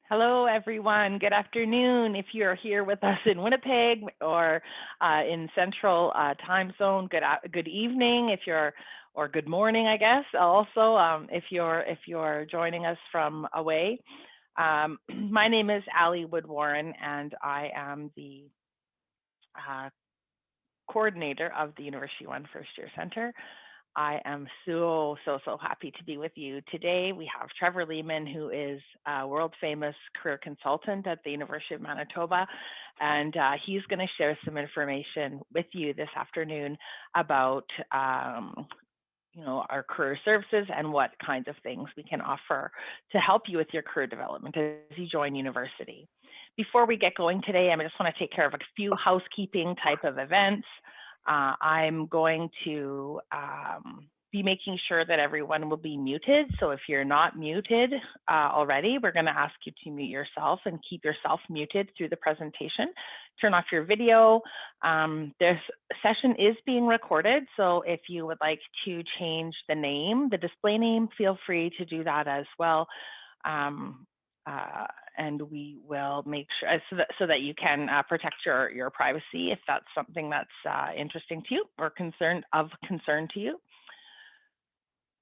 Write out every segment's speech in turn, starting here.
Hello, everyone. Good afternoon. If you're here with us in Winnipeg or in Central Time Zone, good evening. If you're or good morning, I guess. Also, if you're joining us from away, my name is Ali Wood-Warren, and I am the uh, coordinator of the University One First Year Center. I am so happy to be with you today. We have Trevor Lehman, who is a world famous career consultant at the University of Manitoba, and he's going to share some information with you this afternoon about our career services and what kinds of things we can offer to help you with your career development as you join university. Before we get going today, I just want to take care of a few housekeeping type of events. I'm going to be making sure that everyone will be muted. So if you're not muted already, we're going to ask you to mute yourself and keep yourself muted through the presentation. Turn off your video. This session is being recorded, so if you would like to change the name, the display name, feel free to do that as well. And we will make sure so that you can protect your privacy if that's something that's interesting to you or concern to you.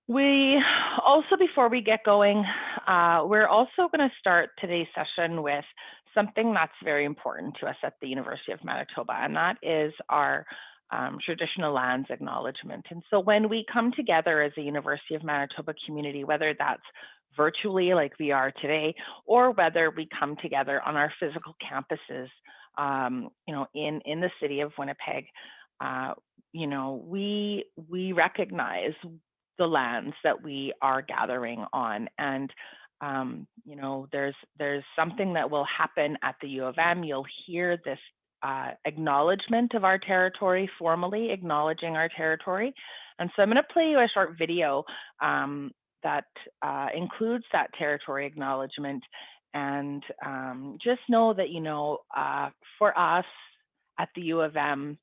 We also, before we get going, we're also going to start today's session with something that's very important to us at the University of Manitoba, and that is our traditional lands acknowledgement. And so when we come together as a University of Manitoba community, whether that's virtually like we are today, or whether we come together on our physical campuses, in the city of Winnipeg, we recognize the lands that we are gathering on. And there's something that will happen at the U of M. You'll hear this acknowledgement of our territory, formally acknowledging our territory. And so I'm going to play you a short video that includes that territory acknowledgement. And just know that, for us at the U of M,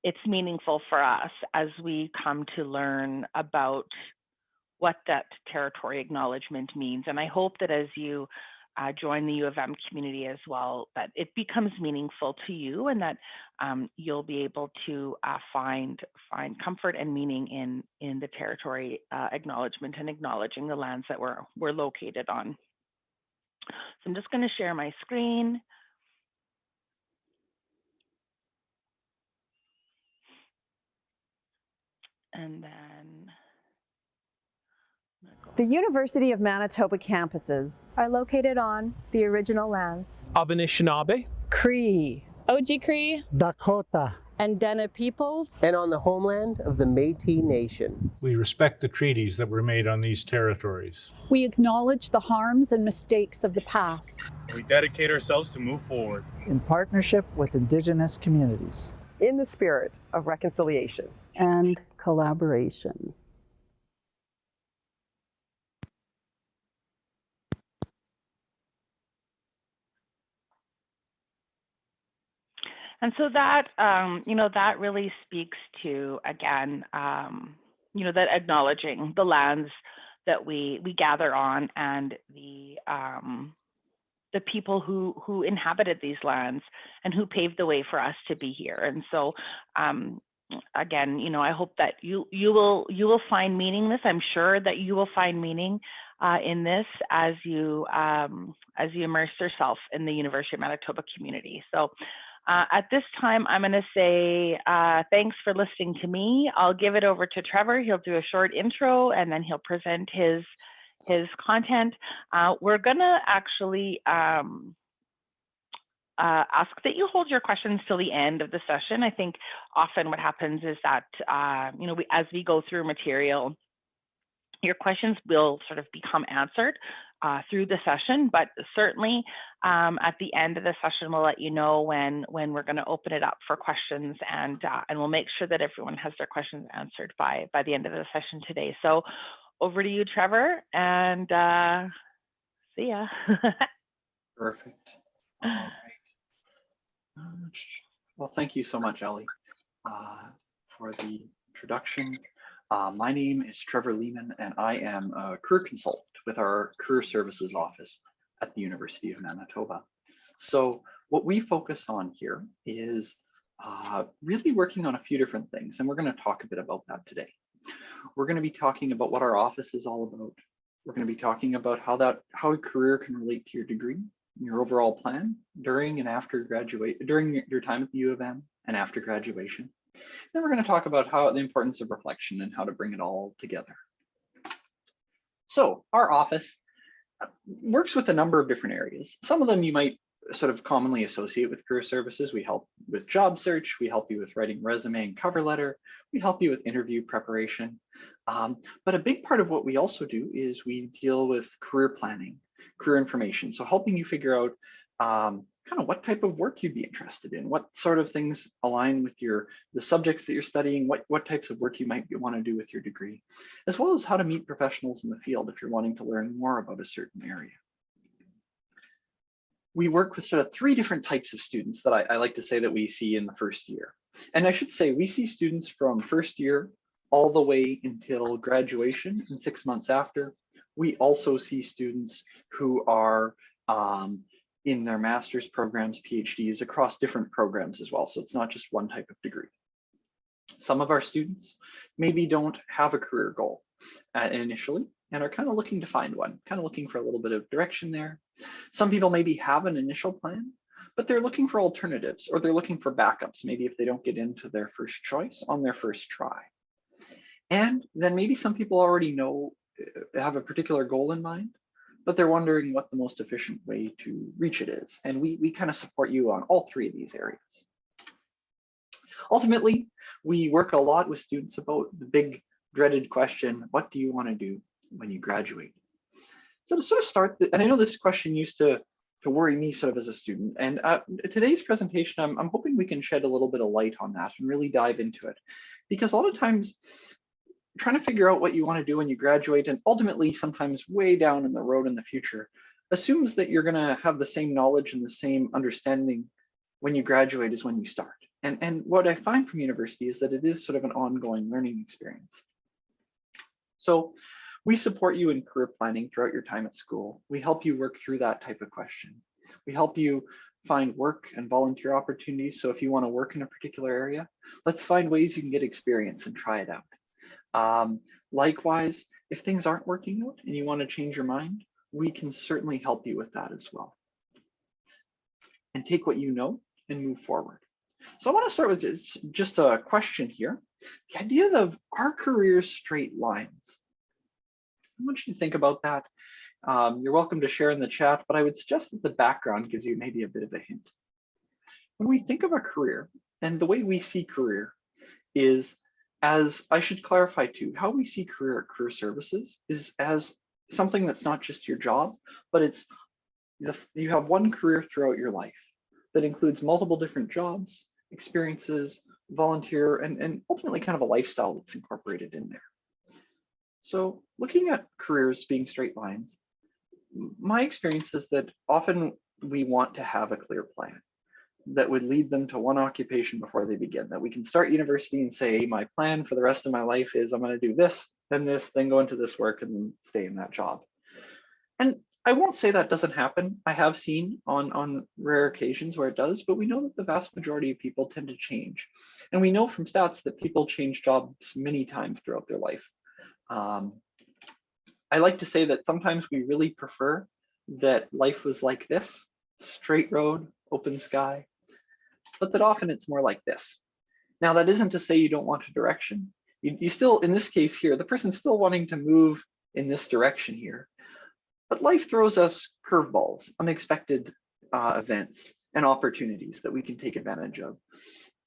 it's meaningful for us as we come to learn about what that territory acknowledgement means. And I hope that as you join the U of M community as well, that it becomes meaningful to you, and that you'll be able to find comfort and meaning in the territory acknowledgement and acknowledging the lands that we're located on. So I'm just going to share my screen. And then the University of Manitoba campuses are located on the original lands of Anishinaabe, Cree, Oji-Cree, Dakota, and Dene peoples, and on the homeland of the Métis Nation. We respect the treaties that were made on these territories. We acknowledge the harms and mistakes of the past. We dedicate ourselves to move forward in partnership with Indigenous communities, in the spirit of reconciliation and collaboration. And so that, that really speaks to, again, that acknowledging the lands that we gather on, and the people who inhabited these lands and who paved the way for us to be here. And so, again, I hope that you will find meaning in this. I'm sure that you will find meaning in this as you immerse yourself in the University of Manitoba community. So at this time, I'm going to say thanks for listening to me. I'll give it over to Trevor. He'll do a short intro, and then he'll present his content. We're going to actually ask that you hold your questions till the end of the session. I think often what happens is that, as we go through material, your questions will sort of become answered through the session, but certainly at the end of the session, we'll let you know when we're going to open it up for questions, and we'll make sure that everyone has their questions answered by the end of the session today. So over to you, Trevor, and see ya. Perfect. All right. Well, thank you so much, Ali, for the introduction. My name is Trevor Lehman, and I am a career consultant with our Career Services Office at the University of Manitoba. So what we focus on here is really working on a few different things, and we're going to talk a bit about that today. We're going to be talking about what our office is all about. We're going to be talking about how a career can relate to your degree, your overall plan during and after during your time at the U of M and after graduation. Then we're going to talk about the importance of reflection and how to bring it all together. So our office works with a number of different areas. Some of them you might sort of commonly associate with career services. We help with job search, we help you with writing resume and cover letter, we help you with interview preparation. But a big part of what we also do is we deal with career planning, career information. So helping you figure out kind of what type of work you'd be interested in, what sort of things align with the subjects that you're studying, what types of work you might want to do with your degree, as well as how to meet professionals in the field if you're wanting to learn more about a certain area. We work with sort of 3 different types of students that I like to say that we see in the first year. And I should say we see students from first year all the way until graduation and 6 months after. We also see students who are in their master's programs, PhDs, across different programs as well. So it's not just one type of degree. Some of our students maybe don't have a career goal initially and are kind of looking to find one, kind of looking for a little bit of direction there. Some people maybe have an initial plan, but they're looking for alternatives, or they're looking for backups, maybe if they don't get into their first choice on their first try. And then maybe some people already have a particular goal in mind, but they're wondering what the most efficient way to reach it is. And we kind of support you on all 3 of these areas. Ultimately, we work a lot with students about the big dreaded question, what do you want to do when you graduate? So to sort of start, and I know this question used to worry me sort of as a student, and today's presentation, I'm hoping we can shed a little bit of light on that and really dive into it. Because a lot of times, trying to figure out what you want to do when you graduate, and ultimately sometimes way down in the road in the future, assumes that you're going to have the same knowledge and the same understanding when you graduate as when you start. And what I find from university is that it is sort of an ongoing learning experience. So we support you in career planning throughout your time at school. We help you work through that type of question. We help you find work and volunteer opportunities. So if you want to work in a particular area, let's find ways you can get experience and try it out. Likewise, if things aren't working out and you want to change your mind, we can certainly help you with that as well. And take what you know and move forward. So I want to start with just a question here. The idea of, are careers straight lines? I want you to think about that. You're welcome to share in the chat, but I would suggest that the background gives you maybe a bit of a hint. When we think of a career, and the way we see career is, as I should clarify too, how we see career at career services is as something that's not just your job, but it's you have one career throughout your life that includes multiple different jobs, experiences, volunteer, and ultimately kind of a lifestyle that's incorporated in there. So looking at careers being straight lines, my experience is that often we want to have a clear plan that would lead them to one occupation before they begin, that we can start university and say, my plan for the rest of my life is I'm going to do this, then go into this work and stay in that job. And I won't say that doesn't happen. I have seen on rare occasions where it does, but we know that the vast majority of people tend to change. And we know from stats that people change jobs many times throughout their life. I like to say that sometimes we really prefer that life was like this, straight road, open sky, but that often it's more like this. Now, that isn't to say you don't want a direction. You still, in this case here, the person's still wanting to move in this direction here, but life throws us curveballs, unexpected events and opportunities that we can take advantage of,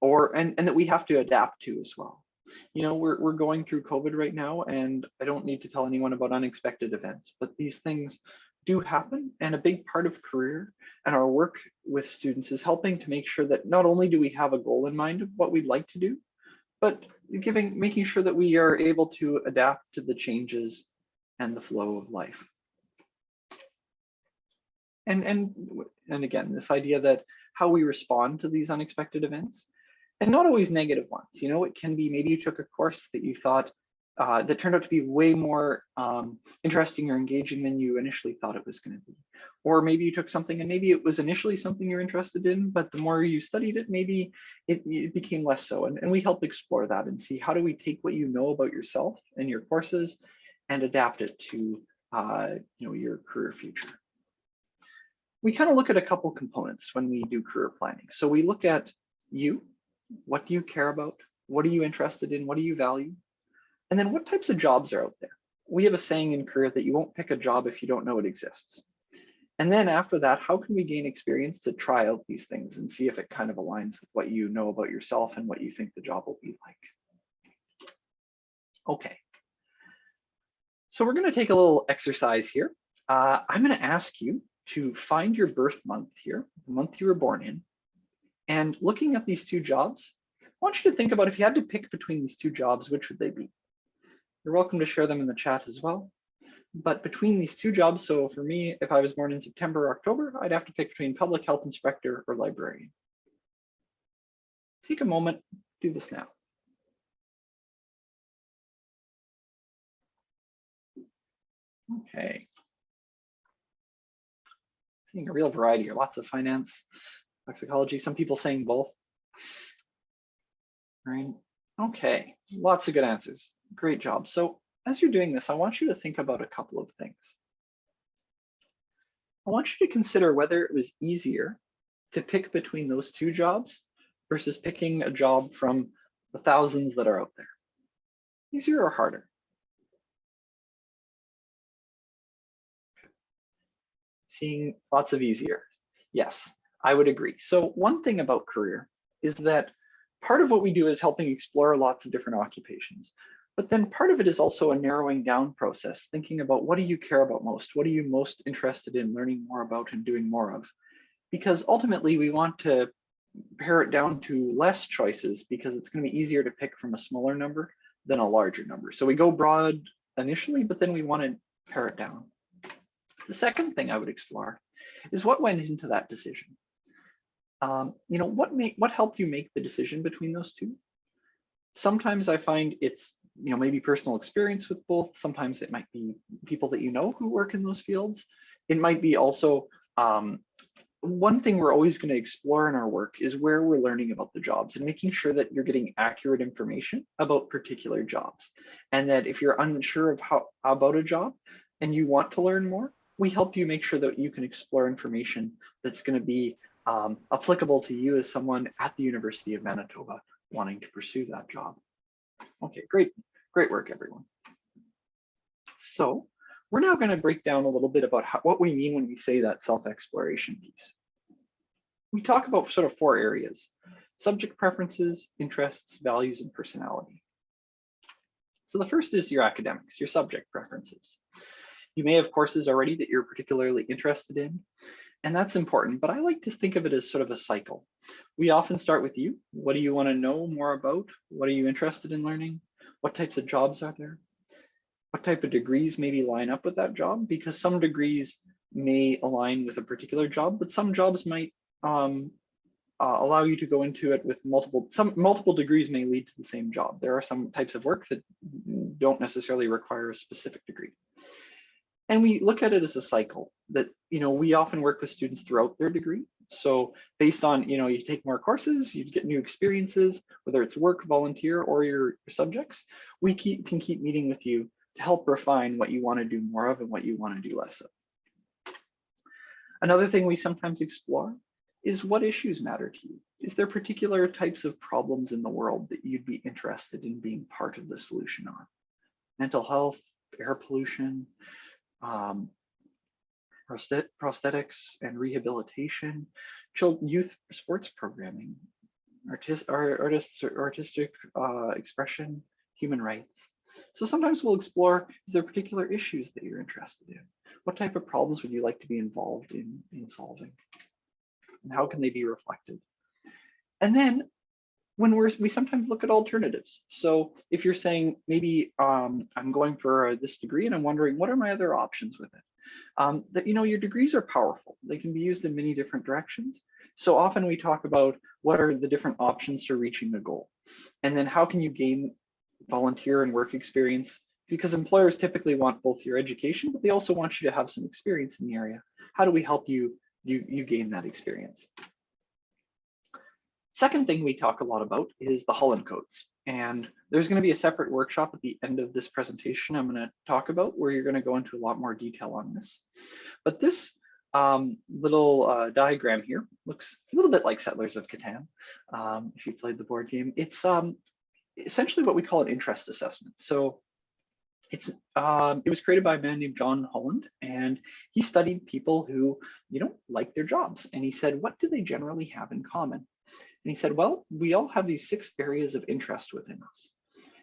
and that we have to adapt to as well. You know, we're going through COVID right now, and I don't need to tell anyone about unexpected events, but these things do happen. And a big part of career and our work with students is helping to make sure that not only do we have a goal in mind of what we'd like to do, but making sure that we are able to adapt to the changes and the flow of life. And again, this idea that how we respond to these unexpected events, and not always negative ones. You know, it can be maybe you took a course that you thought that turned out to be way more interesting or engaging than you initially thought it was going to be. Or maybe you took something and maybe it was initially something you're interested in, but the more you studied it, maybe it became less so. And we help explore that and see how do we take what you know about yourself and your courses and adapt it to your career future. We kind of look at a couple components when we do career planning. So we look at you, what do you care about? What are you interested in? What do you value? And then what types of jobs are out there? We have a saying in career that you won't pick a job if you don't know it exists. And then after that, how can we gain experience to try out these things and see if it kind of aligns with what you know about yourself and what you think the job will be like? Okay. So we're going to take a little exercise here. I'm going to ask you to find your birth month here, the month you were born in. And looking at these two jobs, I want you to think about if you had to pick between these two jobs, which would they be? You're welcome to share them in the chat as well. But between these two jobs, so for me, if I was born in September or October, I'd have to pick between public health inspector or librarian. Take a moment, do this now. Okay. Seeing a real variety here, lots of finance, toxicology, some people saying both. Right. Okay, lots of good answers. Great job. So as you're doing this, I want you to think about a couple of things. I want you to consider whether it was easier to pick between those two jobs versus picking a job from the thousands that are out there. Easier or harder? Seeing lots of easier. Yes, I would agree. So one thing about career is that part of what we do is helping explore lots of different occupations. But then part of it is also a narrowing down process, thinking about what do you care about most? What are you most interested in learning more about and doing more of? Because ultimately we want to pare it down to less choices because it's going to be easier to pick from a smaller number than a larger number. So we go broad initially, but then we want to pare it down. The second thing I would explore is what went into that decision. What helped you make the decision between those two? Sometimes I find it's maybe personal experience with both. Sometimes it might be people that you know who work in those fields. It might be also one thing we're always going to explore in our work is where we're learning about the jobs and making sure that you're getting accurate information about particular jobs. And that if you're unsure of how about a job and you want to learn more, we help you make sure that you can explore information that's going to be applicable to you as someone at the University of Manitoba wanting to pursue that job. Okay, great work, everyone. So we're now going to break down a little bit about what we mean when we say that self-exploration piece. We talk about sort of 4 areas: subject preferences, interests, values, and personality. So the first is your academics, your subject preferences. You may have courses already that you're particularly interested in, and that's important, but I like to think of it as sort of a cycle. We often start with you. What do you want to know more about? What are you interested in learning? What types of jobs are there? What type of degrees maybe line up with that job? Because some degrees may align with a particular job, but some jobs might allow you to go into it with multiple degrees may lead to the same job. There are some types of work that don't necessarily require a specific degree. And we look at it as a cycle that, we often work with students throughout their degree. So based on, you take more courses, you get new experiences, whether it's work, volunteer, or your subjects, we can keep meeting with you to help refine what you want to do more of and what you want to do less of. Another thing we sometimes explore is what issues matter to you. Is there particular types of problems in the world that you'd be interested in being part of the solution on? Mental health, air pollution, prosthetics and rehabilitation, youth sports programming, artistic expression, human rights. So sometimes we'll explore, is there particular issues that you're interested in? What type of problems would you like to be involved in solving? And how can they be reflected? And then when we sometimes look at alternatives. So if you're saying, maybe I'm going for this degree and I'm wondering, what are my other options with it? That your degrees are powerful. They can be used in many different directions. So often we talk about what are the different options to reaching the goal. And then how can you gain volunteer and work experience, because employers typically want both your education, but they also want you to have some experience in the area. How do we help you gain that experience? Second thing we talk a lot about is the Holland codes. And there's going to be a separate workshop at the end of this presentation I'm going to talk about, where you're going to go into a lot more detail on this. But this little diagram here looks a little bit like Settlers of Catan. If you played the board game, it's essentially what we call an interest assessment. So it was created by a man named John Holland, and he studied people who, like their jobs. And he said, what do they generally have in common? And he said, well, we all have these 6 areas of interest within us.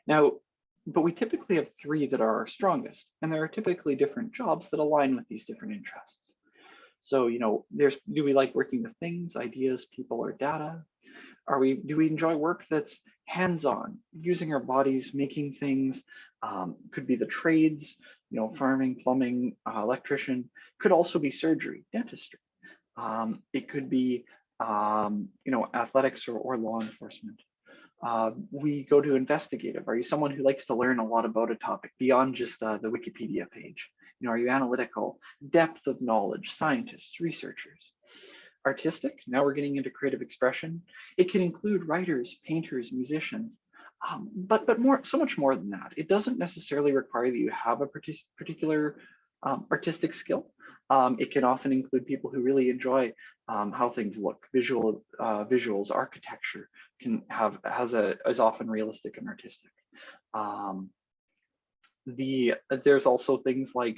Now, but we typically have 3 that are our strongest, and there are typically different jobs that align with these different interests. So, do we like working with things, ideas, people, or data? Do we enjoy work that's hands-on, using our bodies, making things? Could be the trades, farming, plumbing, electrician. Could also be surgery, dentistry. It could be athletics or law enforcement. We go to investigative. Are you someone who likes to learn a lot about a topic beyond just the Wikipedia page? Are you analytical? Depth of knowledge, scientists, researchers. Artistic, now we're getting into creative expression. It can include writers, painters, musicians, but so much more than that. It doesn't necessarily require that you have a particular artistic skill. It can often include people who really enjoy how things look. Visuals, architecture is often realistic and artistic. There's also things like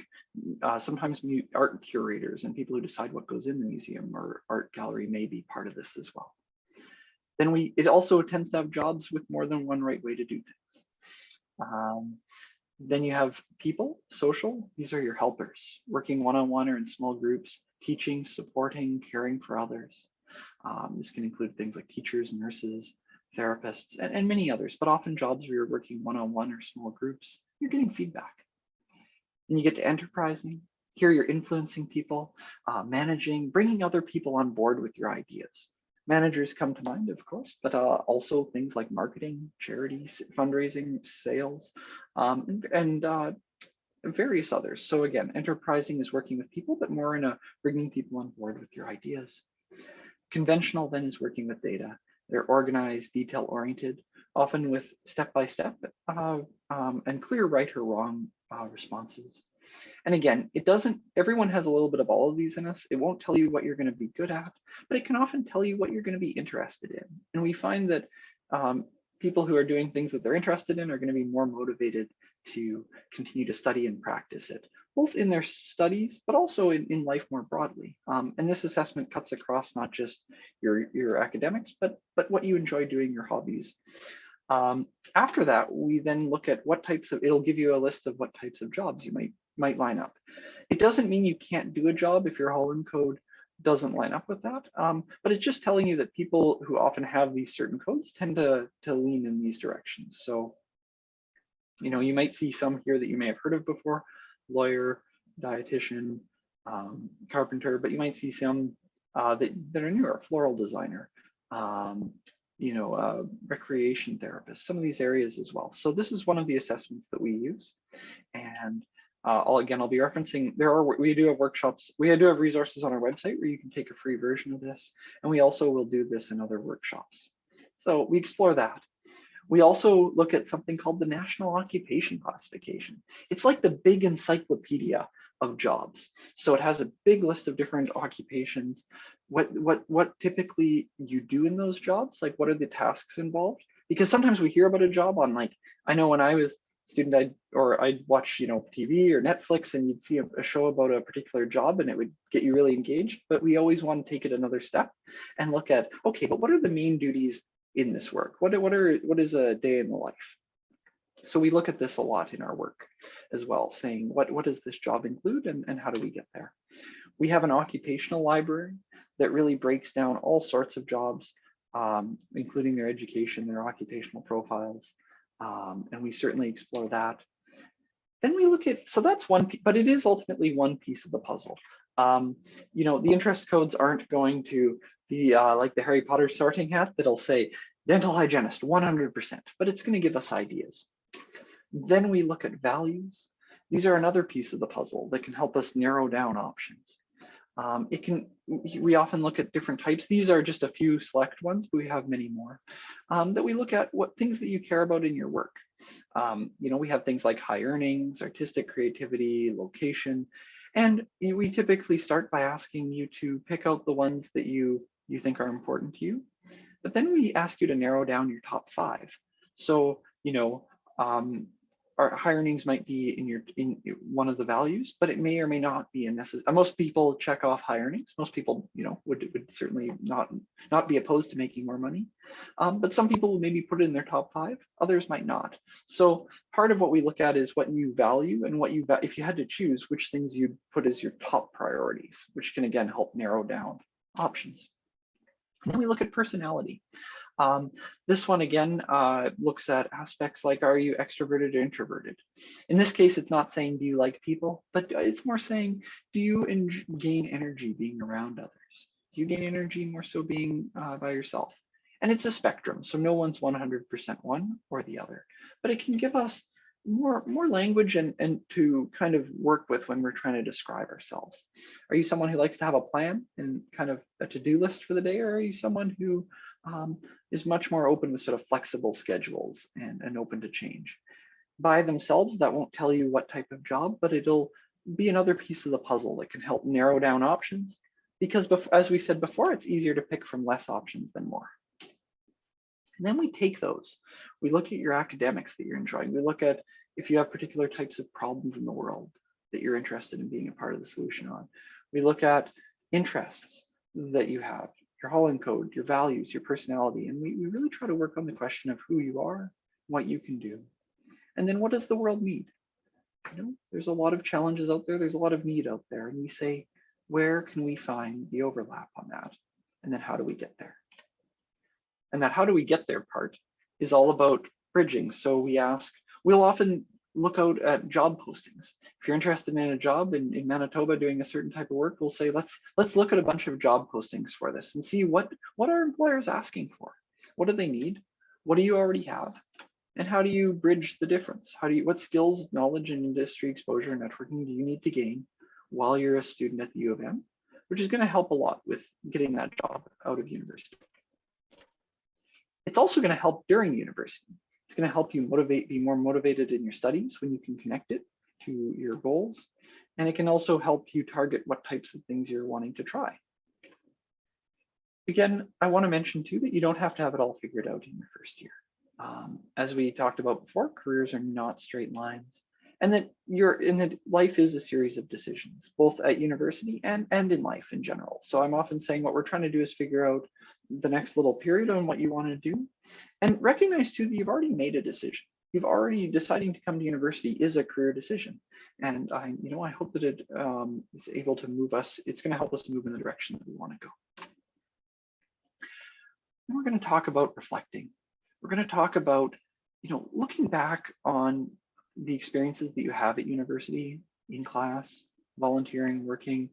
sometimes art curators and people who decide what goes in the museum or art gallery may be part of this as well. Then it also tends to have jobs with more than one right way to do things. Then you have people, social. These are your helpers, working one-on-one or in small groups, teaching, supporting, caring for others. This can include things like teachers, nurses, therapists, and many others, but often jobs where you're working one-on-one or small groups, you're getting feedback. Then you get to enterprising. Here you're influencing people, managing, bringing other people on board with your ideas. Managers come to mind, of course, but also things like marketing, charities, fundraising, sales, and various others. So again, enterprising is working with people, but more in bringing people on board with your ideas. Conventional then is working with data. They're organized, detail-oriented, often with step-by-step and clear right or wrong responses. And again, everyone has a little bit of all of these in us. It won't tell you what you're going to be good at, but it can often tell you what you're going to be interested in. And we find that people who are doing things that they're interested in are going to be more motivated to continue to study and practice it, both in their studies, but also in life more broadly. And this assessment cuts across not just your academics, but what you enjoy doing, your hobbies. After that, we then look at it'll give you a list of what types of jobs you might line up. It doesn't mean you can't do a job if your Holland code doesn't line up with that, but it's just telling you that people who often have these certain codes tend to lean in these directions. So, you might see some here that you may have heard of before: lawyer, dietitian, carpenter, but you might see some that are newer: floral designer, recreation therapist, some of these areas as well. So this is one of the assessments that we use. And I'll be referencing, we do have workshops, we do have resources on our website where you can take a free version of this. And we also will do this in other workshops. So we explore that. We also look at something called the National Occupation Classification. It's like the big encyclopedia of jobs. So it has a big list of different occupations, what typically you do in those jobs, like what are the tasks involved? Because sometimes we hear about a job on, like, I know when I was a student, I'd watch TV or Netflix, and you'd see a show about a particular job and it would get you really engaged. But we always want to take it another step and look at, okay, but what are the main duties in this work? What is a day in the life? So we look at this a lot in our work as well, saying what does this job include and how do we get there? We have an occupational library that really breaks down all sorts of jobs, including their education, their occupational profiles, and we certainly explore that. Then we look at, so that's one, but it is ultimately one piece of the puzzle. The interest codes aren't going to be like the Harry Potter sorting hat that'll say dental hygienist 100%, but it's going to give us ideas. Then we look at values. These are another piece of the puzzle that can help us narrow down options. We often look at different types. These are just a few select ones, but we have many more that we look at what things that you care about in your work. We have things like high earnings, artistic creativity, location, and we typically start by asking you to pick out the ones that you think are important to you. But then we ask you to narrow down your top 5. So, our high earnings might be in one of the values, but it may or may not be in necessary. Most people check off high earnings. Most people, would certainly not be opposed to making more money. But some people will maybe put it in their top 5. Others might not. So part of what we look at is what you value and if you had to choose, which things you'd put as your top priorities, which can again help narrow down options. And then we look at personality. This one again looks at aspects like, are you extroverted or introverted? In this case, it's not saying, do you like people, but it's more saying, do you gain energy being around others? Do you gain energy more so being by yourself? And it's a spectrum, so no one's 100% one or the other, but it can give us more language and to kind of work with when we're trying to describe ourselves. Are you someone who likes to have a plan and kind of a to-do list for the day, or are you someone who is much more open with sort of flexible schedules and open to change? By themselves, that won't tell you what type of job, but it'll be another piece of the puzzle that can help narrow down options, because as we said before, it's easier to pick from less options than more. And then we take those. We look at your academics that you're enjoying. We look at if you have particular types of problems in the world that you're interested in being a part of the solution on. We look at interests that you have, your Holland code, your values, your personality, and we really try to work on the question of who you are, what you can do. And then what does the world need? There's a lot of challenges out there, there's a lot of need out there, and we say, where can we find the overlap on that? And then how do we get there? And that how do we get there part is all about bridging. So we'll often look out at job postings. If you're interested in a job in Manitoba doing a certain type of work, we'll say, let's look at a bunch of job postings for this and see what are employers asking for? What do they need? What do you already have? And how do you bridge the difference? What skills, knowledge, and industry exposure and networking do you need to gain while you're a student at the U of M, which is going to help a lot with getting that job out of university. It's also going to help during university. It's going to help you be more motivated in your studies when you can connect it to your goals. And it can also help you target what types of things you're wanting to try. Again, I want to mention too that you don't have to have it all figured out in your first year. As we talked about before, careers are not straight lines. And that life is a series of decisions, both at university and in life in general. So I'm often saying what we're trying to do is figure out the next little period on what you want to do, and recognize too that you've already made a decision. You've already deciding to come to university is a career decision, and I hope that it is able to move us. It's going to help us move in the direction that we want to go. And we're going to talk about reflecting. We're going to talk about looking back on the experiences that you have at university, in class, volunteering, working,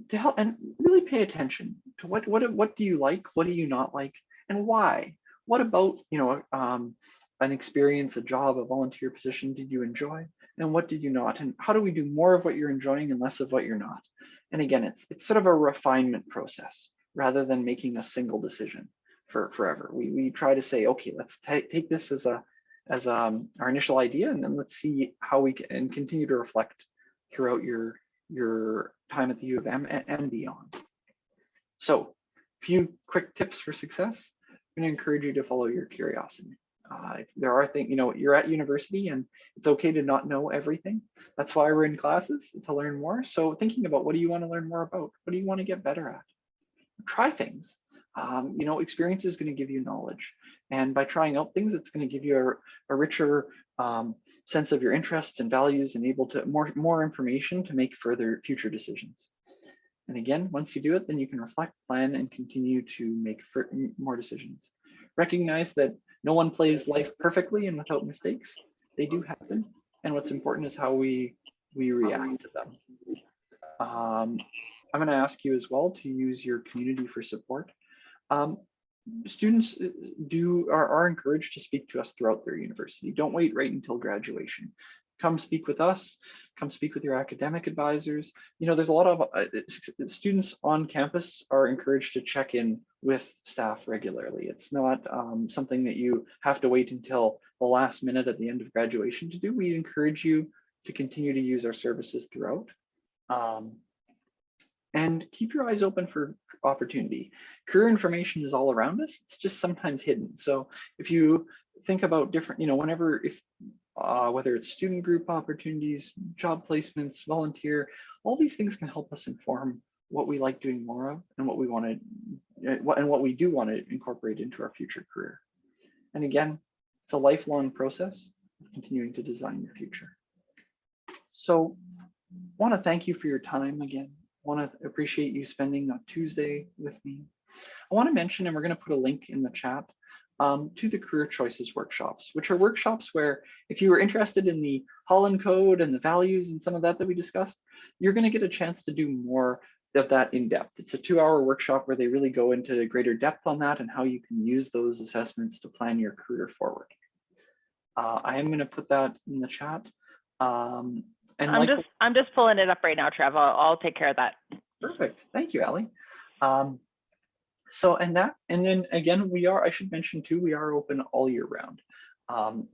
to help and really pay attention to what do you like, what do you not like, and why? What about an experience, a job, a volunteer position did you enjoy, and what did you not? And how do we do more of what you're enjoying and less of what you're not? And again, it's sort of a refinement process rather than making a single decision for forever. We try to say, okay, let's take this as our initial idea, and then let's see how we can continue to reflect throughout your time at the U of M and beyond. So, a few quick tips for success. I'm going to encourage you to follow your curiosity. There are things, you're at university and it's okay to not know everything. That's why we're in classes, to learn more. So thinking about what do you want to learn more about? What do you want to get better at? Try things. Experience is going to give you knowledge. And by trying out things, it's going to give you a richer sense of your interests and values and able to more information to make future decisions. And again, once you do it, then you can reflect, plan, and continue to make more decisions. Recognize that no one plays life perfectly and without mistakes. They do happen. And what's important is how we react to them. I'm going to ask you as well to use your community for support. students are encouraged to speak to us throughout their university. Don't wait right until graduation. Come speak with us, come speak with your academic advisors. You know, there's a lot of students on campus are encouraged to check in with staff regularly. It's not something that you have to wait until the last minute at the end of graduation to do. We encourage you to continue to use our services throughout. And keep your eyes open for opportunity. Career information is all around us. It's just sometimes hidden. So if you think about different, you know, whether it's student group opportunities, job placements, volunteer, all these things can help us inform what we like doing more of and what we want to, and what we do want to incorporate into our future career. And again, it's a lifelong process of continuing to design your future. So I want to thank you for your time again. I want to appreciate you spending a Tuesday with me. I want to mention, and we're going to put a link in the chat, to the Career Choices workshops, which are workshops where if you were interested in the Holland Code and the values and some of that we discussed, you're going to get a chance to do more of that in depth. It's a 2-hour workshop where they really go into greater depth on that and how you can use those assessments to plan your career forward. I am going to put that in the chat. And I'm just pulling it up right now, Trev. I'll take care of that. Perfect. Thank you, Ali. And then again, I should mention too, we are open all year round.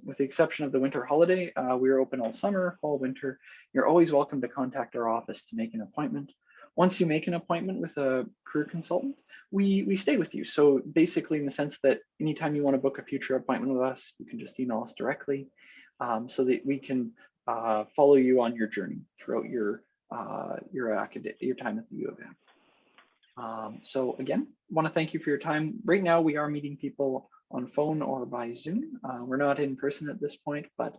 With the exception of the winter holiday, we are open all summer, fall, winter. You're always welcome to contact our office to make an appointment. Once you make an appointment with a career consultant, we stay with you. So basically in the sense that anytime you want to book a future appointment with us, you can just email us directly so that we can follow you on your journey throughout your time at the U of M. So again, I want to thank you for your time. Right now, we are meeting people on phone or by Zoom. We're not in person at this point, but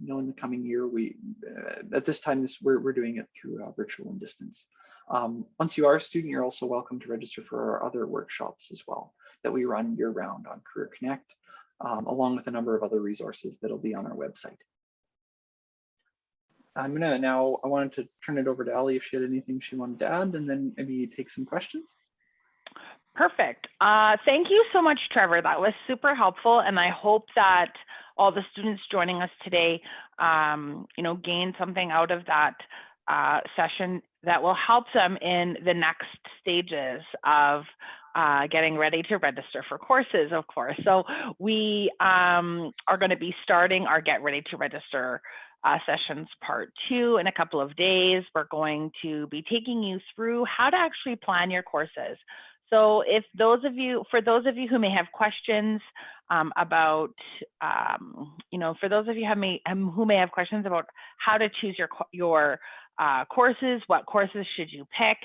you know, in the coming year, at this time, we're doing it through virtual and distance. Once you are a student, you're also welcome to register for our other workshops as well that we run year round on Career Connect, along with a number of other resources that'll be on our website. I wanted to turn it over to Ali if she had anything she wanted to add, and then maybe take some questions. Perfect. Thank you so much, Trevor. That was super helpful, and I hope that all the students joining us today, you know, gain something out of that session that will help them in the next stages of getting ready to register for courses, of course. So we are going to be starting our Get Ready to Register sessions part 2 in a couple of days. We're going to be taking you through how to actually plan your courses. So for those of you who may have questions about, you know, for those of you who may have questions about how to choose your courses, what courses should you pick,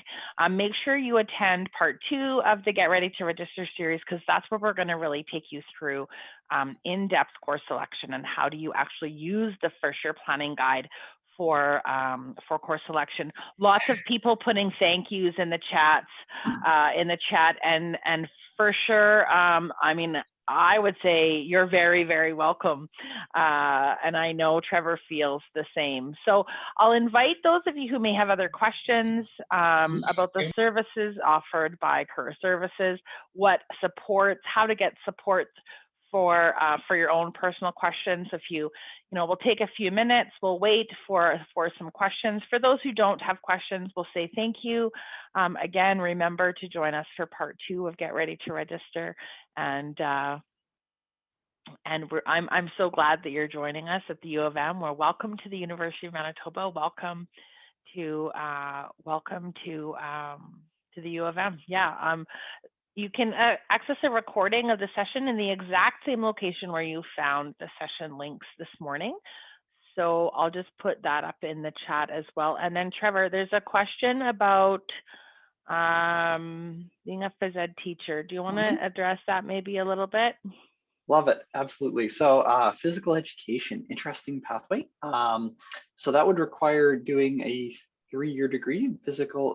make sure you attend part 2 of the Get Ready to Register series, because that's where we're going to really take you through in-depth course selection and how do you actually use the first year planning guide for course selection. Lots of people putting thank yous in the chat, and for sure, I mean, I would say you're very, very welcome. And I know Trevor feels the same. So I'll invite those of you who may have other questions about the services offered by Career Services, what supports, how to get support for your own personal questions. If you know, we'll take a few minutes, we'll wait for some questions. For those who don't have questions, we'll say thank you. Again, remember to join us for part 2 of Get Ready to Register. And I'm so glad that you're joining us at the U of M. We're welcome to the University of Manitoba. Welcome to the U of M. Yeah. You can access a recording of the session in the exact same location where you found the session links this morning. So I'll just put that up in the chat as well. And then Trevor, there's a question about being a phys ed teacher. Do you want to address that maybe a little bit? Love it, absolutely. So physical education, interesting pathway. So that would require doing a 3-year degree in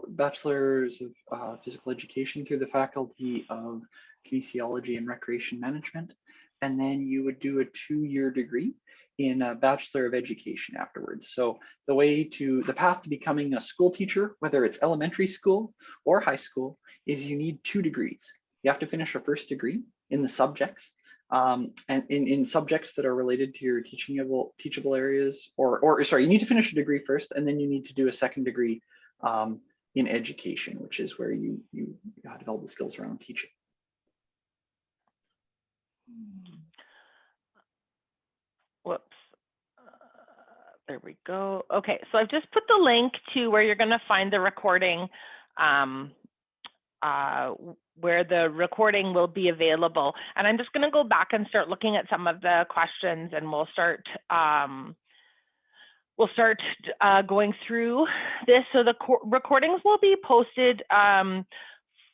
bachelor's of physical education through the Faculty of Kinesiology and Recreation Management. And then you would do a 2-year degree in a Bachelor of Education afterwards. So the path to becoming a school teacher, whether it's elementary school or high school, is you need 2 degrees. you have to finish a first degree in the subjects, and in subjects that are related to your teachable areas, or sorry, you need to finish a degree first, and then you need to do a second degree in education, which is where you develop the skills around teaching. Whoops. There we go. Okay, so I've just put the link to where you're going to find the recording, where the recording will be available. And I'm just going to go back and start looking at some of the questions, and we'll start going through this. So the recordings will be posted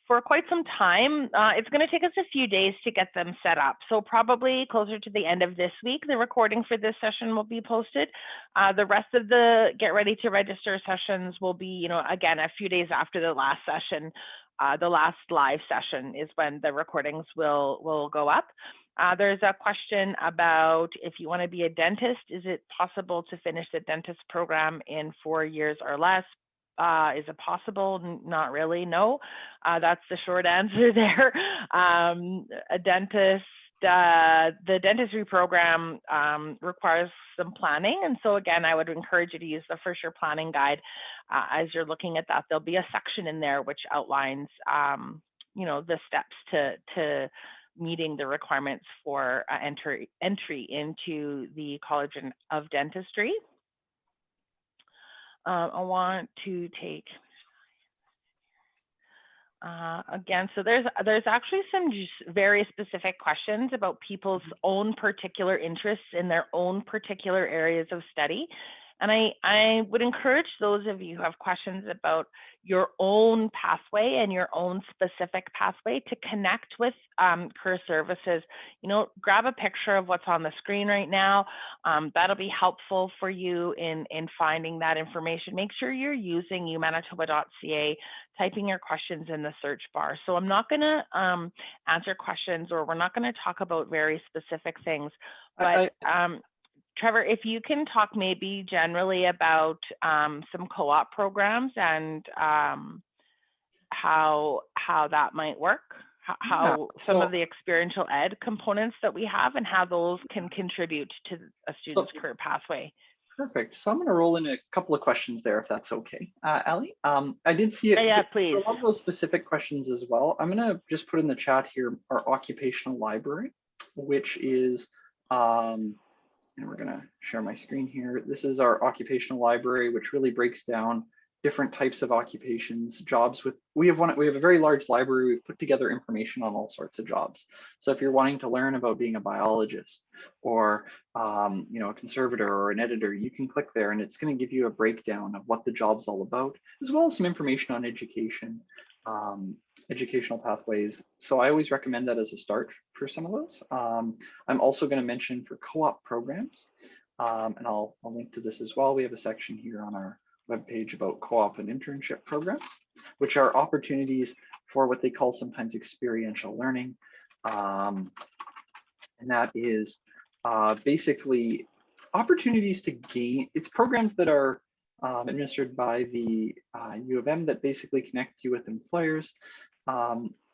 for quite some time. It's going to take us a few days to get them set up. So probably closer to the end of this week, the recording for this session will be posted. The rest of the get ready to register sessions will be, again, a few days after the last session. The last live session is when the recordings will go up. There's a question about if you want to be a dentist, is it possible to finish the dentist program in 4 years or less? Is it possible? Not really, no. That's the short answer there. A dentist, the dentistry program requires some planning. And so again, I would encourage you to use the For Sure Planning Guide. As you're looking at that, there'll be a section in there which outlines, the steps to meeting the requirements for entry into the College of Dentistry. I want to take again, so there's actually some very specific questions about people's own particular interests in their own particular areas of study. And I would encourage those of you who have questions about your own pathway and your own specific pathway to connect with Career Services. Grab a picture of what's on the screen right now. That'll be helpful for you in finding that information. Make sure you're using umanitoba.ca, typing your questions in the search bar. So I'm not going to answer questions, or we're not going to talk about very specific things, but Trevor, if you can talk maybe generally about some co-op programs and how that might work, how some of the experiential ed components that we have and how those can contribute to a student's career pathway. Perfect. So I'm going to roll in a couple of questions there, if that's okay. Ali, I did see it. Yeah, please. A lot of those specific questions as well. I'm going to just put in the chat here our occupational library, which is and we're going to share my screen here. This is our occupational library, which really breaks down different types of occupations, jobs with, we have a very large library. We've put together information on all sorts of jobs. So if you're wanting to learn about being a biologist or, a conservator or an editor, you can click there and it's going to give you a breakdown of what the job's all about, as well as some information on education, educational pathways. So I always recommend that as a start for some of those. I'm also going to mention for co-op programs, and I'll link to this as well. We have a section here on our webpage about co-op and internship programs, which are opportunities for what they call sometimes experiential learning. And that is basically opportunities to gain, it's programs that are administered by the U of M that basically connect you with employers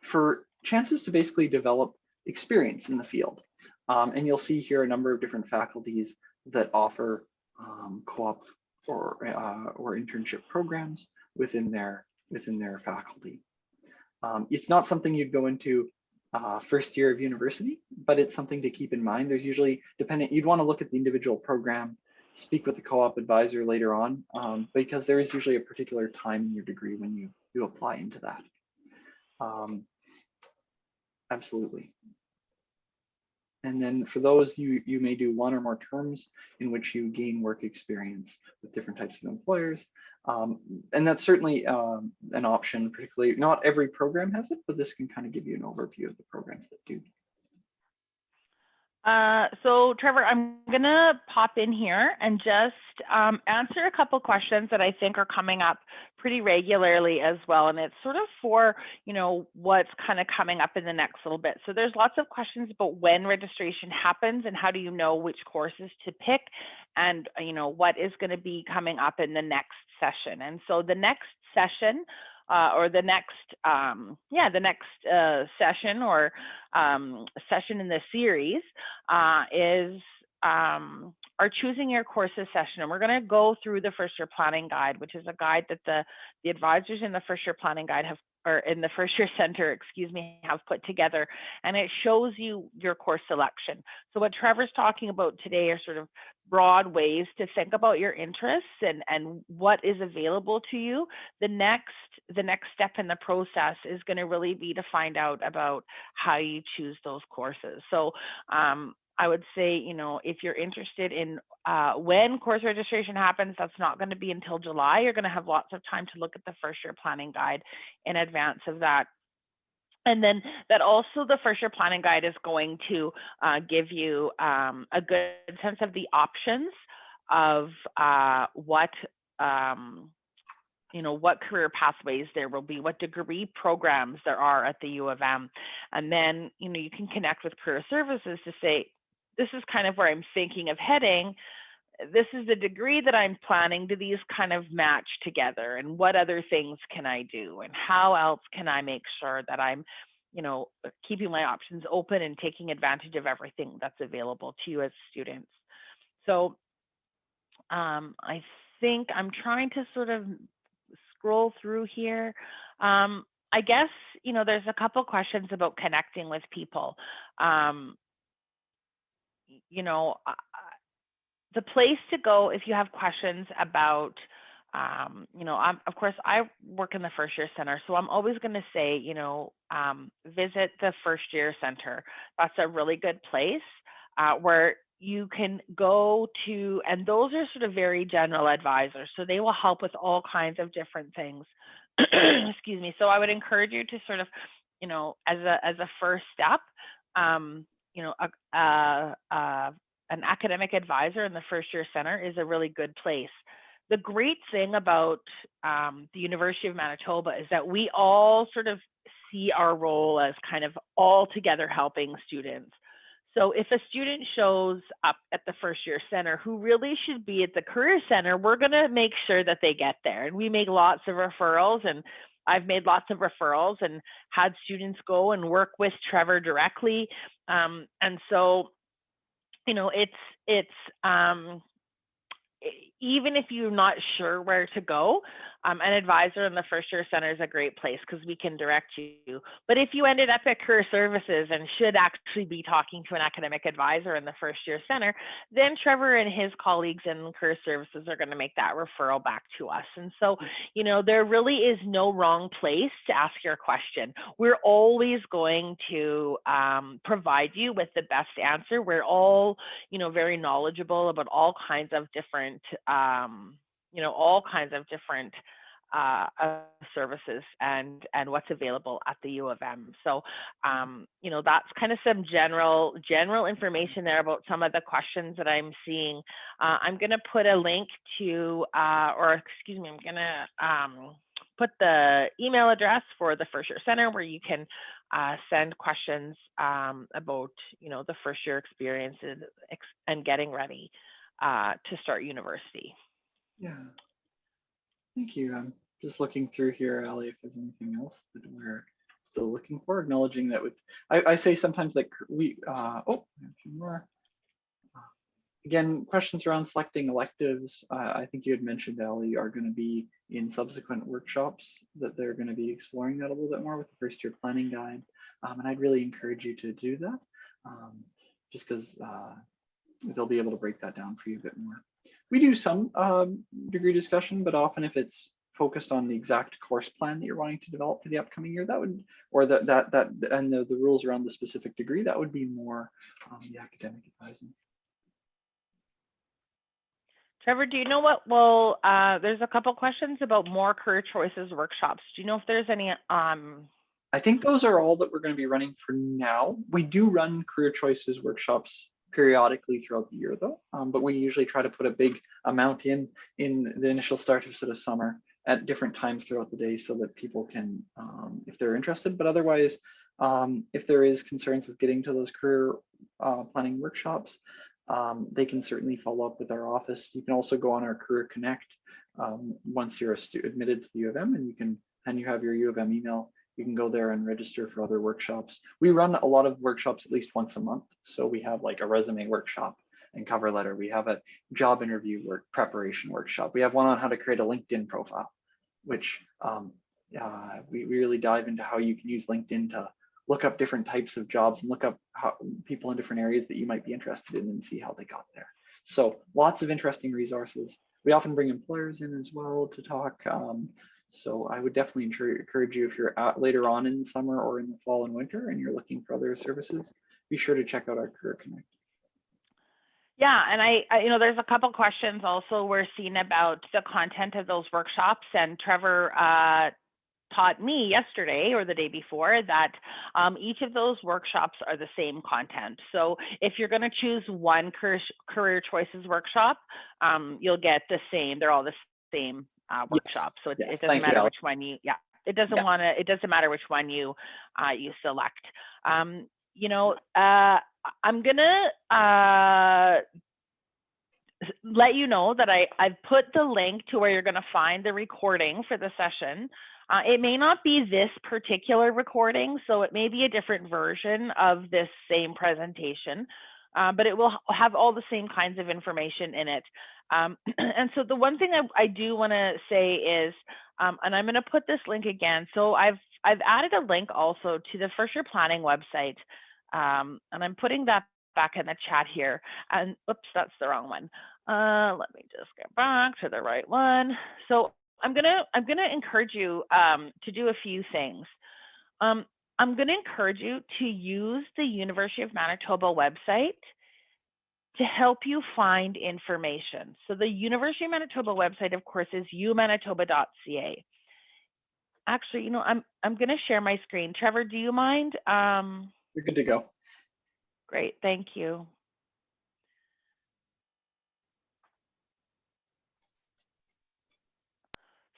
for chances to basically develop experience in the field. And you'll see here a number of different faculties that offer co-op or internship programs within their faculty. It's not something you'd go into first year of university, but it's something to keep in mind. There's usually you'd want to look at the individual program, speak with the co-op advisor later on, because there is usually a particular time in your degree when you apply into that. Absolutely. And then for those, you may do one or more terms in which you gain work experience with different types of employers. And that's certainly an option, particularly not every program has it, but this can kind of give you an overview of the programs that do. So Trevor, I'm gonna pop in here and just answer a couple questions that I think are coming up pretty regularly as well. And it's sort of for, what's kind of coming up in the next little bit. So there's lots of questions about when registration happens and how do you know which courses to pick and, what is going to be coming up in the next session. And so the next session or the next session or session in the series is our Choosing Your Courses session. And we're going to go through the first year planning guide, which is a guide that the advisors in the first year planning guide have, or in the first year center, excuse me, have put together. And it shows you your course selection. So what Trevor's talking about today are sort of broad ways to think about your interests and what is available to you. The next step in the process is going to really be to find out about how you choose those courses. So I would say, you know, if you're interested in when course registration happens, that's not going to be until July. You're going to have lots of time to look at the first year planning guide in advance of that. And then that also the first year planning guide is going to give you a good sense of the options of what career pathways there will be, what degree programs there are at the U of M. And then, you know, you can connect with career services to say, this is kind of where I'm thinking of heading. This is the degree that I'm planning. Do these kind of match together? And what other things can I do? And how else can I make sure that I'm, you know, keeping my options open and taking advantage of everything that's available to you as students? So I think I'm trying to sort of scroll through here. I guess, you know, there's a couple questions about connecting with people. You know, the place to go if you have questions about, you know, of course, I work in the first year center, so I'm always going to say, you know, visit the first year center. That's a really good place where you can go to, and those are sort of very general advisors, so they will help with all kinds of different things. Excuse me. So I would encourage you to sort of, you know, as a first step, you know, an academic advisor in the first year center is a really good place. The great thing about the University of Manitoba is that we all sort of see our role as kind of all together helping students. So if a student shows up at the first year center who really should be at the career center, we're going to make sure that they get there. And we make lots of referrals, and I've made lots of referrals and had students go and work with Trevor directly. And so, you know, it's even if you're not sure where to go, an advisor in the first year center is a great place because we can direct you. But if you ended up at career services and should actually be talking to an academic advisor in the first year center, then Trevor and his colleagues in career services are going to make that referral back to us. And so, you know, there really is no wrong place to ask your question. We're always going to provide you with the best answer. We're all, you know, very knowledgeable about all kinds of different services and what's available at the U of M. So, you know, that's kind of some general information there about some of the questions that I'm seeing. I'm going to put a link to, I'm going to put the email address for the first year center where you can send questions about, you know, the first year experiences and getting ready to start university. Yeah, thank you. I'm just looking through here, Ali, if there's anything else that we're still looking for, acknowledging that with, I say sometimes that we, a few more. Again, questions around selecting electives. I think you had mentioned, Ali, are going to be in subsequent workshops that they're going to be exploring that a little bit more with the first year planning guide. And I'd really encourage you to do that just because they'll be able to break that down for you a bit more. We do some degree discussion, but often if it's focused on the exact course plan that you're wanting to develop for the upcoming year, that would, or the rules around the specific degree, that would be more the academic advising. Trevor, do you know what will, there's a couple questions about more career choices workshops. Do you know if there's any? I think those are all that we're going to be running for now. We do run career choices workshops periodically throughout the year though, but we usually try to put a big amount in the initial start of sort of summer at different times throughout the day so that people can, if they're interested, but otherwise, if there is concerns with getting to those career planning workshops, they can certainly follow up with our office. You can also go on our Career Connect once you're admitted to the U of M, and you can and you have your U of M email, you can go there and register for other workshops. We run a lot of workshops at least once a month. So we have like a resume workshop and cover letter. We have a job interview preparation workshop. We have one on how to create a LinkedIn profile, which we really dive into how you can use LinkedIn to look up different types of jobs and look up how people in different areas that you might be interested in and see how they got there. So lots of interesting resources. We often bring employers in as well to talk. So I would definitely encourage you, if you're later on in the summer or in the fall and winter and you're looking for other services, be sure to check out our Career Connect. Yeah, and I there's a couple questions also we're seeing about the content of those workshops, and Trevor taught me yesterday or the day before that each of those workshops are the same content. So if you're going to choose one career choices workshop, you'll get the same. They're all the same workshop. So it doesn't matter which one you. Yeah, it doesn't It doesn't matter which one you select. I'm gonna let you know that I've put the link to where you're going to find the recording for the session. It may not be this particular recording, so it may be a different version of this same presentation, but it will have all the same kinds of information in it. And so the one thing I do want to say is, and I'm going to put this link again. So I've added a link also to the First Year Planning website, and I'm putting that back in the chat here. And oops, that's the wrong one. Let me just get back to the right one. So I'm gonna encourage you to do a few things. I'm gonna encourage you to use the University of Manitoba website to help you find information. So the University of Manitoba website, of course, is umanitoba.ca. Actually, I'm gonna share my screen. Trevor, do you mind? You're good to go. Great, thank you.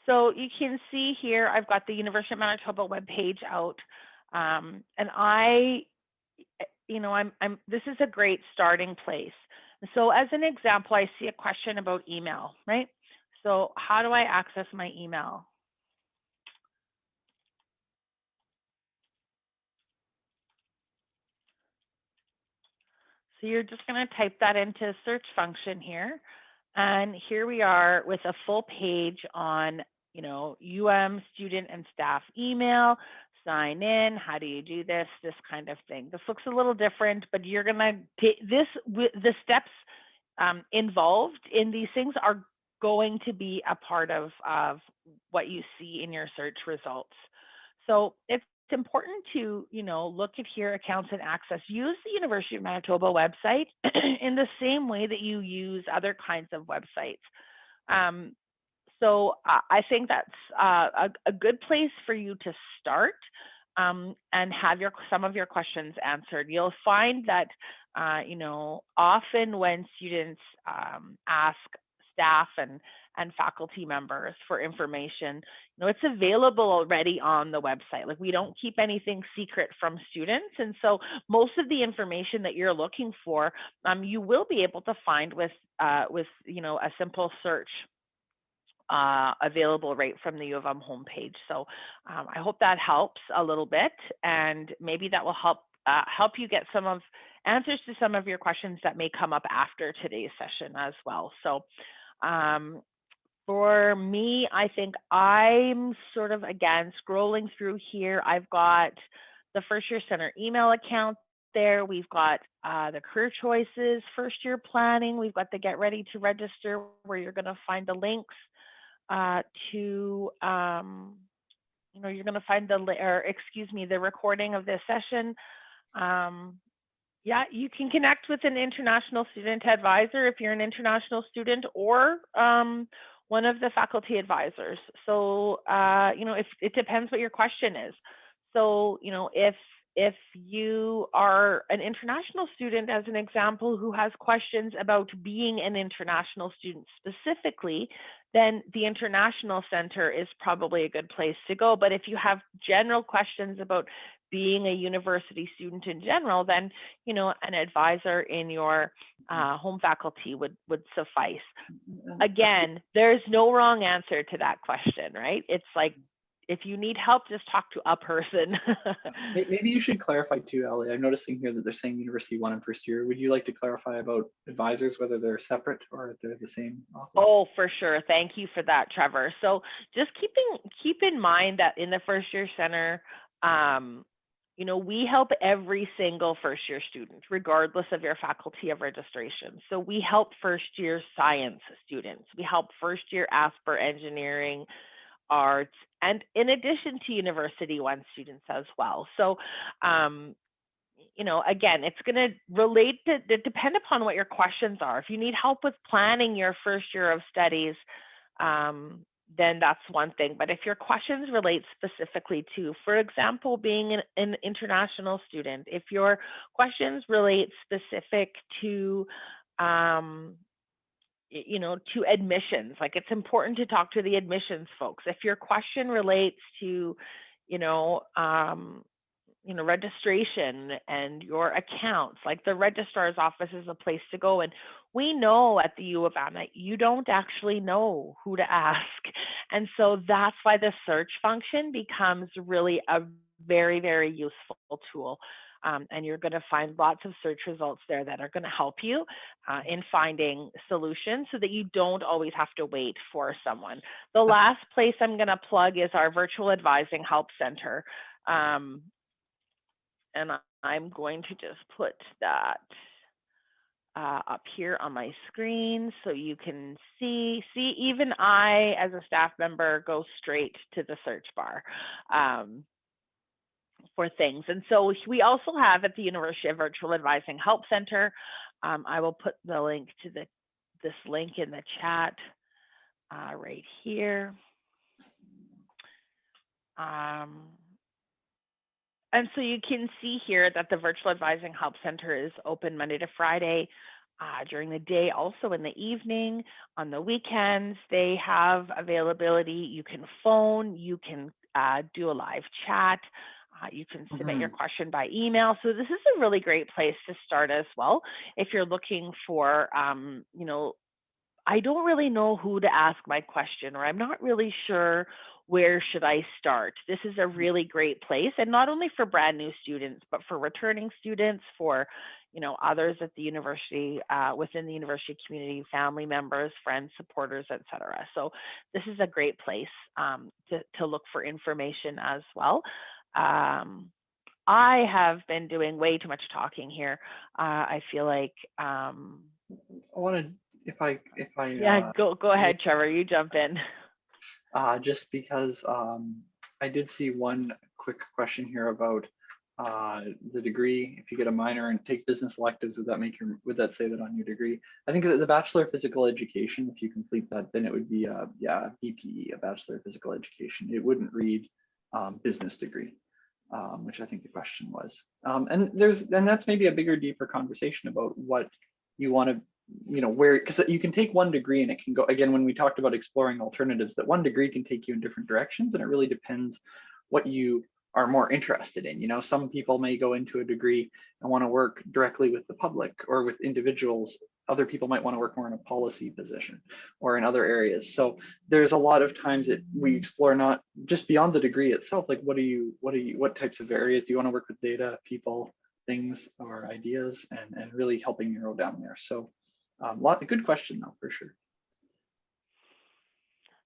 So you can see here, I've got the University of Manitoba webpage out, and this is a great starting place. So as an example, I see a question about email, right? So how do I access my email? So you're just going to type that into a search function here. And here we are with a full page on, student and staff email, sign in, how do you do this kind of thing. This looks a little different, but you're going to take the steps involved in these things are going to be a part of what you see in your search results. So it's important to, look at here, accounts and access. Use the University of Manitoba website in the same way that you use other kinds of websites. So I think that's a good place for you to start and have some of your questions answered. You'll find that, often when students ask staff and faculty members for information, it's available already on the website. Like, we don't keep anything secret from students. And so most of the information that you're looking for, you will be able to find with a simple search available right from the U of M homepage. So I hope that helps a little bit, and maybe that will help you get some of answers to some of your questions that may come up after today's session as well. So for me, I think I'm sort of, again, scrolling through here. I've got the First Year Center email account there. We've got the career choices, first year planning. We've got the get ready to register, where you're going to find the links to, you're going to find the recording of this session. Yeah, you can connect with an international student advisor if you're an international student, or one of the faculty advisors. So, if it depends what your question is. So, if you are an international student, as an example, who has questions about being an international student specifically, then the International Center is probably a good place to go. But if you have general questions about being a university student in general, then an advisor in your home faculty would suffice. Again, there's no wrong answer to that question, right? It's like if you need help, just talk to a person. Maybe you should clarify too, Ellie. I'm noticing here that they're saying University 1 and first year. Would you like to clarify about advisors, whether they're separate or if they're the same office? Oh, for sure. Thank you for that, Trevor. So just keep in mind that in the first year center, you know, we help every single first year student, regardless of your faculty of registration. So we help first year science students. We help first year Asper engineering, arts, and in addition to University 1 students as well. So, you know, again, it's going to relate to depend upon what your questions are. If you need help with planning your first year of studies, then that's one thing. But if your questions relate specifically to, for example, being an international student, if your questions relate specific to, you know, to admissions, like it's important to talk to the admissions folks. If your question relates to, you know, registration and your accounts, like the registrar's office is a place to go. And we know at the U of M that you don't actually know who to ask. And so that's why the search function becomes really a very, very useful tool. And you're going to find lots of search results there that are going to help you in finding solutions so that you don't always have to wait for someone. The last place I'm going to plug is our Virtual Advising Help Center. And I'm going to just put that up here on my screen so you can see even I, as a staff member, go straight to the search bar for things. And so we also have at the University of Virtual Advising Help Center, I will put the link to this link in the chat right here. And so you can see here that the Virtual Advising Help Center is open Monday to Friday during the day, also in the evening. On the weekends, they have availability. You can phone, you can do a live chat, you can submit your question by email. So this is a really great place to start as well. If you're looking for, you know, I don't really know who to ask my question, or I'm not really sure where should I start. This is a really great place, and not only for brand new students, but for returning students, for, you know, others at the university, within the university community, family members, friends, supporters, etc. So this is a great place to look for information as well. I have been doing way too much talking here. I feel like I wanted, if I yeah, go ahead, Trevor, you jump in. Just because I did see one quick question here about the degree. If you get a minor and take business electives, would that say that on your degree? I think that the Bachelor of Physical Education, if you complete that, then it would be BPE, a Bachelor of Physical Education. It wouldn't read business degree, which I think the question was. And that's maybe a bigger, deeper conversation about what you want to, you know, where, because you can take one degree and it can go, again, when we talked about exploring alternatives, that one degree can take you in different directions, and it really depends what you are more interested in. You know, some people may go into a degree and want to work directly with the public or with individuals. Other people might want to work more in a policy position or in other areas. So there's a lot of times that we explore not just beyond the degree itself, like what types of areas do you want to work with, data, people, things, or ideas, and really helping narrow down there. So a good question though, for sure.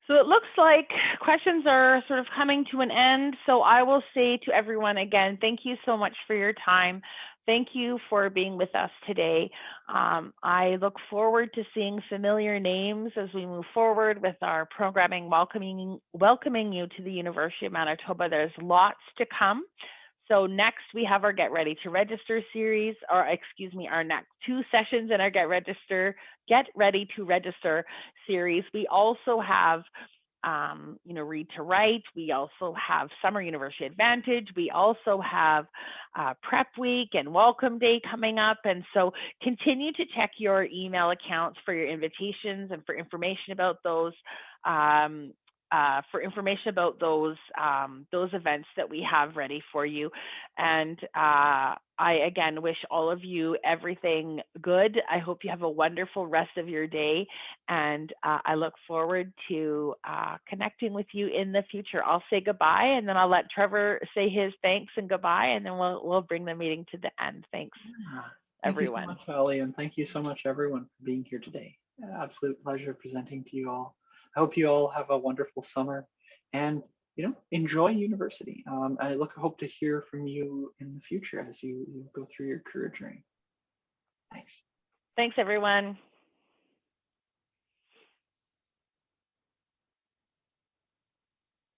So it looks like questions are sort of coming to an end. So I will say to everyone again, thank you so much for your time. Thank you for being with us today. I look forward to seeing familiar names as we move forward with our programming, welcoming you to the University of Manitoba. There's lots to come. So next we have our Get Ready to Register series, or excuse me, our next 2 sessions in our Get Ready to Register series. We also have, you know, Read to Write. We also have Summer University Advantage. We also have Prep Week and Welcome Day coming up. And so continue to check your email accounts for your invitations and for information about those. for information about those events that we have ready for you. And I again wish all of you everything good. I hope you have a wonderful rest of your day, and I look forward to connecting with you in the future. I'll say goodbye, and then I'll let Trevor say his thanks and goodbye, and then we'll bring the meeting to the end. Thanks, everyone. Thank you so much, Ali, and thank you so much, everyone, for being here today. Absolute pleasure presenting to you all. I hope you all have a wonderful summer, and enjoy university. I hope to hear from you in the future as you go through your career journey. Thanks. Thanks, everyone.